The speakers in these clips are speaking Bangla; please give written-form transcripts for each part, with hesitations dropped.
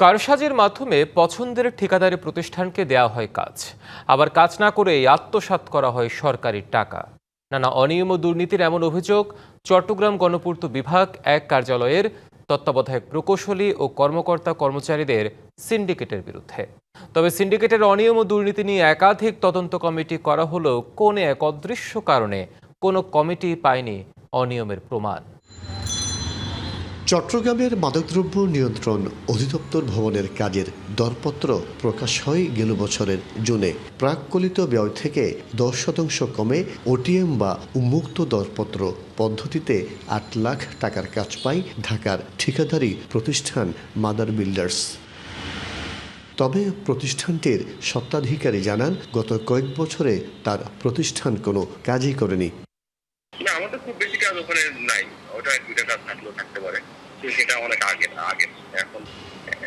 কারসাজির মাধ্যমে পছন্দের ঠিকাদারি প্রতিষ্ঠানকে দেয়া হয় কাজ, আবার কাজ না করে আত্মসাৎ করা হয় সরকারি টাকা। নানা অনিয়ম ও দুর্নীতির এমন অভিযোগ চট্টগ্রাম গণপূর্ত বিভাগ এক কার্যালয়ের তত্ত্বাবধায়ক প্রকৌশলী ও কর্মকর্তা কর্মচারীদের সিন্ডিকেটের বিরুদ্ধে। তবে সিন্ডিকেটের অনিয়ম ও দুর্নীতি নিয়ে একাধিক তদন্ত কমিটি করা হলেও কোনে এক অদৃশ্য কারণে কোনো কমিটি পায়নি অনিয়মের প্রমাণ। চট্টগ্রামের মাদকদ্রব্য নিয়ন্ত্রণ অধিদপ্তর ভবনের কাজের দরপত্র প্রকাশ হয় গেল বছরের জুনে। প্রাক্কলিত ব্যয় থেকে 10% কমে ওটিএম বা উন্মুক্ত দরপত্র পদ্ধতিতে 8 লাখ টাকার কাজ পায় ঢাকার ঠিকাদারি প্রতিষ্ঠান মাদার বিল্ডার্স। তবে প্রতিষ্ঠানটির স্বত্বাধিকারী জানান, গত কয়েক বছরে তার প্রতিষ্ঠান কোনো কাজই করেনি। না, আমাদের খুব বেশি কাজ ওখানে নাই। ওটা 2টা কাজ থাকলেও থাকতে পারে, সেটা অনেক আগে এখন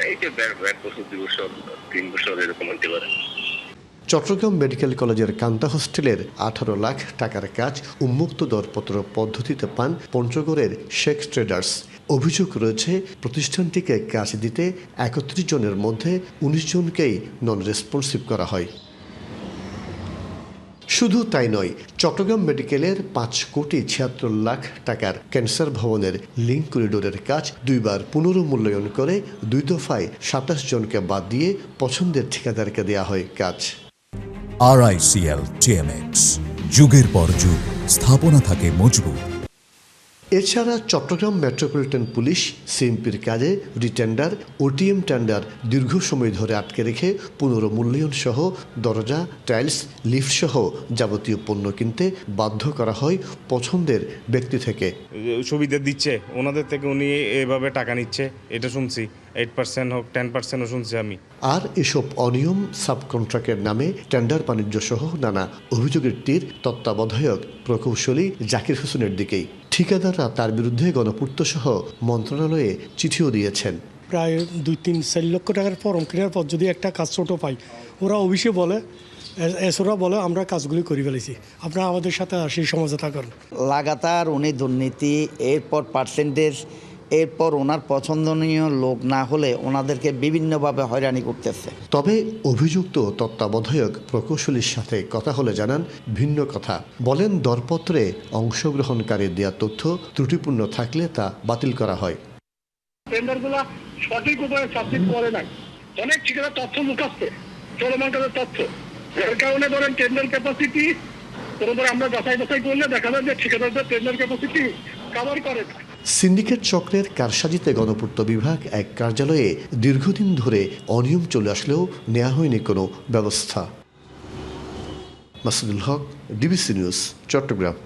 এই যে 1 বছর 2 বছর 3 বছর এরকম হতে পারে। চট্টগ্রাম মেডিকেল কলেজের কান্তা হোস্টেলের 18 লাখ টাকার কাজ উন্মুক্ত দরপত্র পদ্ধতিতে পান পঞ্চগড়ের শেখ ট্রেডার্স। অভিযোগ রয়েছে, প্রতিষ্ঠানটিকে কাজ দিতে 31 জনের মধ্যে 19 জনকেই নন রেসপন্সিভ করা হয়। শুধু তাই নয়, চট্টগ্রাম মেডিকেলের 5,76 লাখ টাকার ক্যান্সার ভবনের লিঙ্ক করিডোরের কাজ 2 বার পুনর্মূল্যায়ন করে 2 দফায় 27 জনকে বাদ দিয়ে পছন্দের ঠিকাদারকে দেয়া হয় কাজ। RICL TMX, যুগের পর যুগ স্থাপনা থাকে মজবুত। এছাড়া চট্টগ্রাম মেট্রোপলিটন পুলিশ সিএমপির কাজে রিটেন্ডার, ওটিএম টেন্ডার দীর্ঘ সময় ধরে আটকে রেখে পুনর্মূল্যায়ন সহ দরজা, টাইলস, লিফট সহ যাবতীয় পণ্য কিনতে বাধ্য করা হয় পছন্দের ব্যক্তি থেকে। সুবিধা দিচ্ছে ওনাদের থেকে, উনি এভাবে টাকা নিচ্ছে, এটা শুনছি। 8% হোক 10%ও শুনছি আমি। আর এসব অনিয়ম সাবকন্ট্রাক্টের নামে টেন্ডার বাণিজ্য সহ নানা অভিযোগের তীর তত্ত্বাবধায়ক প্রকৌশলী জাকির হোসেনের দিকেই। ঠিকাদাররা তার বিরুদ্ধে গণপূর্ত সহ মন্ত্রণালয়ে চিঠিও দিয়েছেন। প্রায় 2-3-4 লক্ষ টাকার ফর্ম কেনার পর যদি একটা কাজ ছোট পাই, ওরা অবশ্যই বলে, এসরা বলে আমরা কাজগুলি করে ফেলেছি, আপনারা আমাদের সাথে সেই সমঝোতা করেন। লাগাতার উনি দুর্নীতি, এরপর পার্সেন্টেজ, এরপর ওনার পছন্দনীয় লোক না হলে ওনাদেরকে বিভিন্নভাবে হয়রানি করতেছে। তবে অভিযুক্ত তত্ত্বাবধায়ক প্রকৌশলীর সাথে কথা হলে জানান ভিন্ন কথা। বলেন, দরপত্রে অংশগ্রহণকারীর দেয়া তথ্য ত্রুটিপূর্ণ থাকলে তা বাতিল করা হয়। টেন্ডারগুলো সঠিক উপায়ে সাবমিট করে নাই, অনেক ঠিকাদার তথ্য মুখাস্তে চলমান কাজের তথ্য, এর কারণে ধরেন টেন্ডার ক্যাপাসিটি কোনোবার আমরা যাচাই করলে দেখা যায় যে ঠিকাদারদের টেন্ডার ক্যাপাসিটি কভার করে না। সিন্ডিকেট চক্রের কারসাজিতে গণপূর্ত বিভাগ এক কার্যালয়ে দীর্ঘদিন ধরে অনিয়ম চলে আসলেও নেওয়া হয়নি কোনো ব্যবস্থা। মাসুদুল হক, ডিবিসি নিউজ, চট্টগ্রাম।